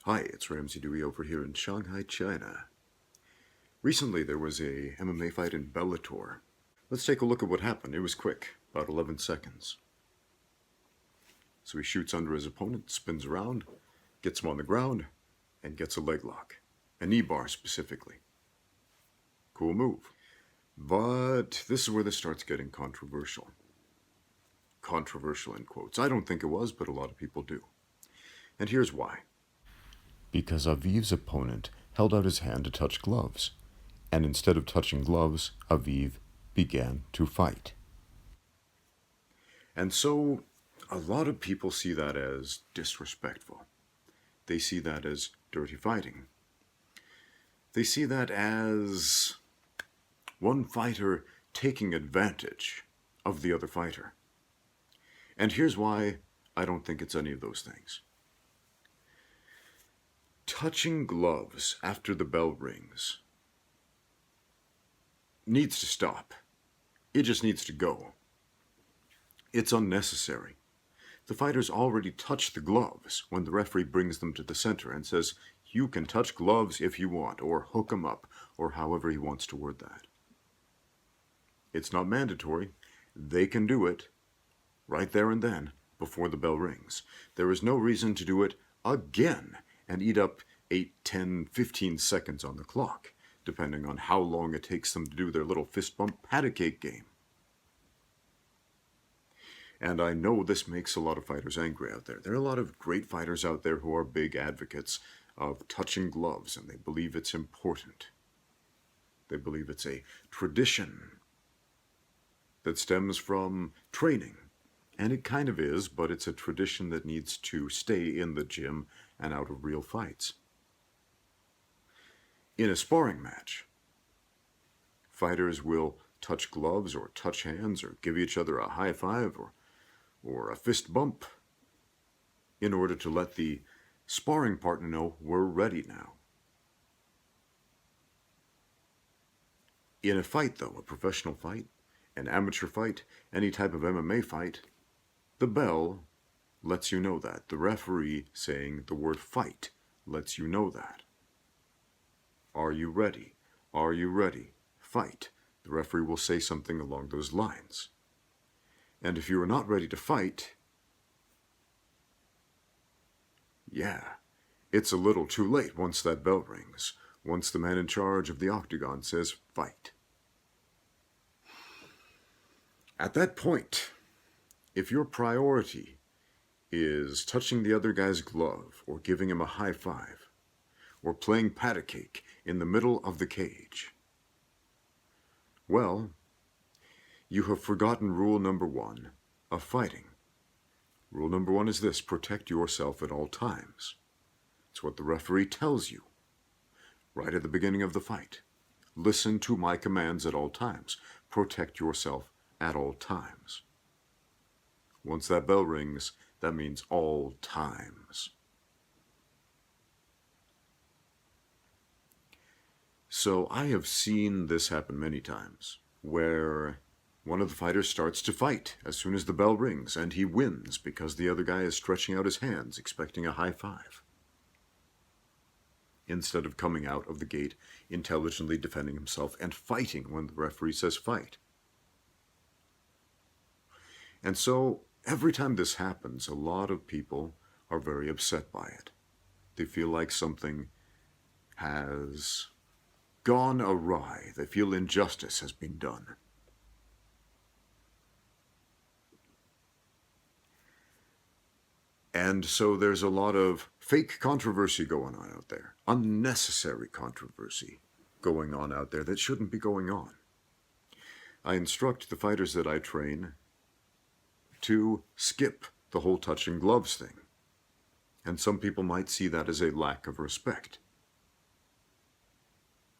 Hi, it's Ramsey Dewey over here in Shanghai, China. Recently there was a MMA fight in Bellator. Let's take a look at what happened. It was quick, about 11 seconds. So he shoots under his opponent, spins around, gets him on the ground, and gets a leg lock. A knee bar specifically. Cool move. But this is where this starts getting controversial. Controversial in quotes. I don't think it was, but a lot of people do. And here's why. Because Aviv's opponent held out his hand to touch gloves, and instead of touching gloves, Aviv began to fight. And so, a lot of people see that as disrespectful. They see that as dirty fighting. They see that as one fighter taking advantage of the other fighter. And here's why I don't think it's any of those things. Touching gloves after the bell rings needs to stop. It just needs to go. It's unnecessary. The fighters already touch the gloves when the referee brings them to the center and says, you can touch gloves if you want, or hook them up, or however he wants to word that. It's not mandatory. They can do it right there and then before the bell rings. There is no reason to do it again and eat up 8, 10, 15 seconds on the clock, depending on how long it takes them to do their little fist bump patty cake game. And I know this makes a lot of fighters angry out there. There are a lot of great fighters out there who are big advocates of touching gloves, and they believe it's important. They believe it's a tradition that stems from training. And it kind of is, but it's a tradition that needs to stay in the gym and out of real fights. In a sparring match, fighters will touch gloves or touch hands or give each other a high five or a fist bump in order to let the sparring partner know we're ready now. In a fight, though, a professional fight, an amateur fight, any type of MMA fight, the bell lets you know that. The referee saying the word fight lets you know that. Are you ready? Are you ready? Fight. The referee will say something along those lines. And if you are not ready to fight, it's a little too late once that bell rings, once the man in charge of the octagon says fight. At that point, if your priority is touching the other guy's glove or giving him a high five or playing patty cake in the middle of the cage, well, you have forgotten rule number 1 of fighting. Rule number 1 is this: protect yourself at all times. It's what the referee tells you right at the beginning of the fight. Listen to my commands at all times. Protect yourself at all times. Once that bell rings, that means all times. So I have seen this happen many times, where one of the fighters starts to fight as soon as the bell rings, and he wins because the other guy is stretching out his hands, expecting a high five, instead of coming out of the gate intelligently defending himself and fighting when the referee says fight. And so, every time this happens, a lot of people are very upset by it. They feel like something has gone awry. They feel injustice has been done. And so there's a lot of fake controversy going on out there, unnecessary controversy going on out there that shouldn't be going on. I instruct the fighters that I train to skip the whole touching gloves thing. And some people might see that as a lack of respect.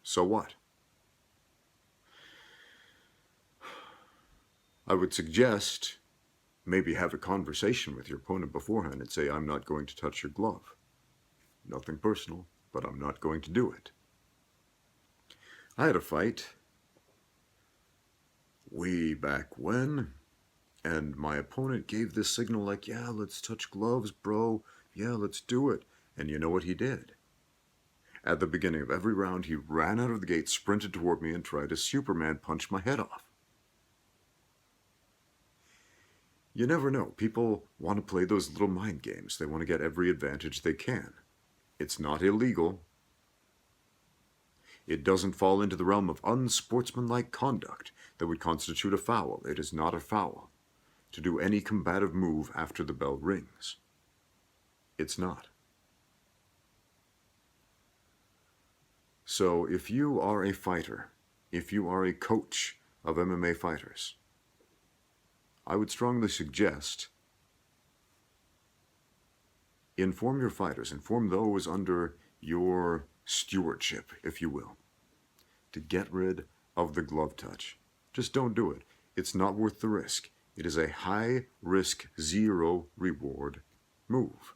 So what? I would suggest maybe have a conversation with your opponent beforehand and say, I'm not going to touch your glove. Nothing personal, but I'm not going to do it. I had a fight way back when, and my opponent gave this signal like, yeah, let's touch gloves, bro. Yeah, let's do it. And you know what he did? At the beginning of every round, he ran out of the gate, sprinted toward me, and tried to Superman punch my head off. You never know. People want to play those little mind games. They want to get every advantage they can. It's not illegal. It doesn't fall into the realm of unsportsmanlike conduct that would constitute a foul. It is not a foul to do any combative move after the bell rings. It's not. So if you are a fighter, if you are a coach of MMA fighters, I would strongly suggest inform your fighters, inform those under your stewardship, if you will, to get rid of the glove touch. Just don't do it. It's not worth the risk. It is a high risk, zero reward move.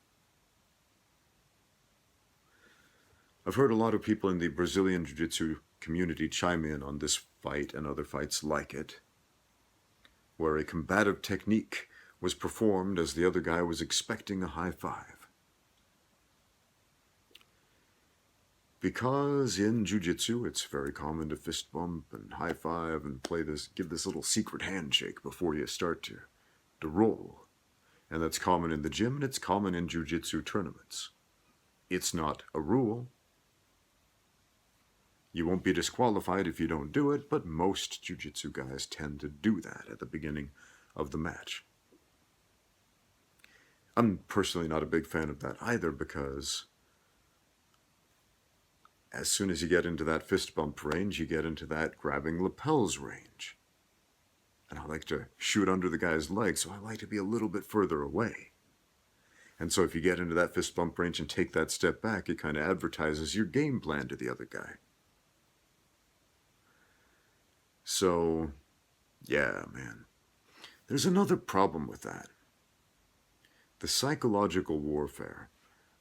I've heard a lot of people in the Brazilian Jiu-Jitsu community chime in on this fight and other fights like it, where a combative technique was performed as the other guy was expecting a high five. Because in Jiu-Jitsu, it's very common to fist bump and high five and give this little secret handshake before you start to roll. And that's common in the gym, and it's common in Jiu-Jitsu tournaments. It's not a rule. You won't be disqualified if you don't do it, but most Jiu-Jitsu guys tend to do that at the beginning of the match. I'm personally not a big fan of that either, because as soon as you get into that fist bump range, you get into that grabbing lapels range. And I like to shoot under the guy's leg, so I like to be a little bit further away. And so if you get into that fist bump range and take that step back, it kind of advertises your game plan to the other guy. So, yeah, man. There's another problem with that. The psychological warfare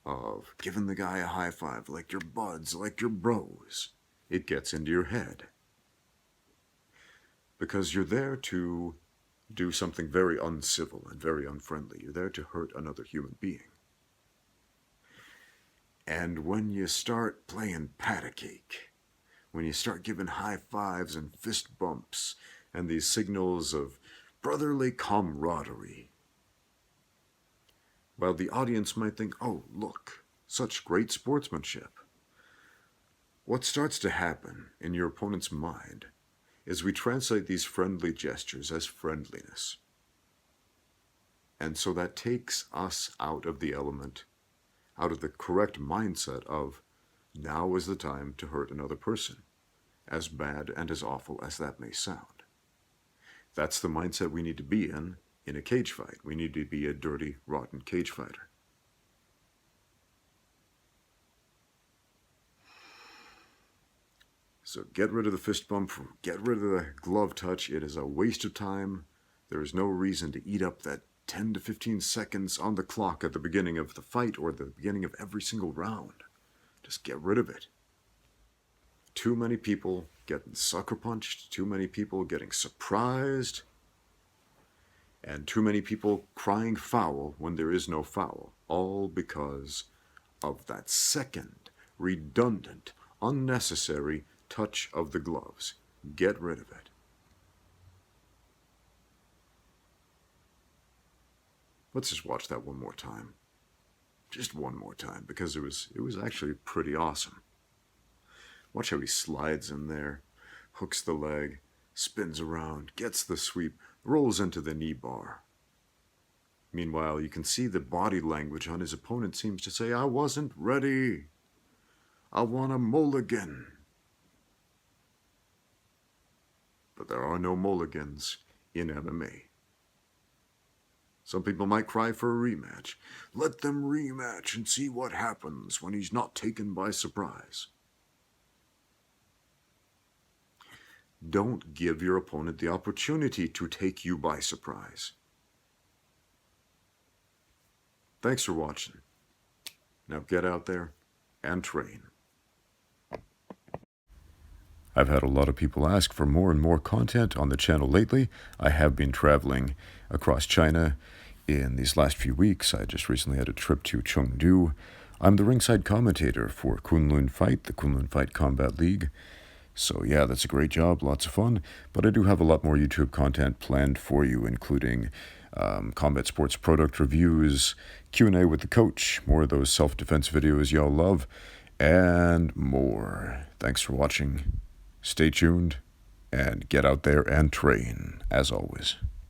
of giving the guy a high five like your buds, like your bros. It gets into your head. Because you're there to do something very uncivil and very unfriendly. You're there to hurt another human being. And when you start playing pat-a-cake, when you start giving high fives and fist bumps and these signals of brotherly camaraderie, well, the audience might think, oh, look, such great sportsmanship. What starts to happen in your opponent's mind is we translate these friendly gestures as friendliness. And so that takes us out of the element, out of the correct mindset of now is the time to hurt another person, as bad and as awful as that may sound. That's the mindset we need to be in a cage fight. We need to be a dirty, rotten cage fighter. So get rid of the fist bump, get rid of the glove touch. It is a waste of time. There is no reason to eat up that 10 to 15 seconds on the clock at the beginning of the fight or the beginning of every single round. Just get rid of it. Too many people getting sucker punched, too many people getting surprised, and too many people crying foul when there is no foul, all because of that second, redundant, unnecessary touch of the gloves. Get rid of it. Let's just watch that one more time. Just one more time, because it was actually pretty awesome. Watch how he slides in there, hooks the leg, spins around, gets the sweep, rolls into the knee bar. Meanwhile, you can see the body language on his opponent seems to say, I wasn't ready. I want a mulligan. But there are no mulligans in MMA. Some people might cry for a rematch. Let them rematch and see what happens when he's not taken by surprise. Don't give your opponent the opportunity to take you by surprise. Thanks for watching. Now get out there and train. I've had a lot of people ask for more and more content on the channel lately. I have been traveling across China in these last few weeks. I just recently had a trip to Chengdu I'm the ringside commentator for Kunlun Fight, the Kunlun Fight Combat League. So yeah, that's a great job, lots of fun. But I do have a lot more YouTube content planned for you, including combat sports product reviews, Q&A with the coach, more of those self-defense videos y'all love, and more. Thanks for watching. Stay tuned, and get out there and train, as always.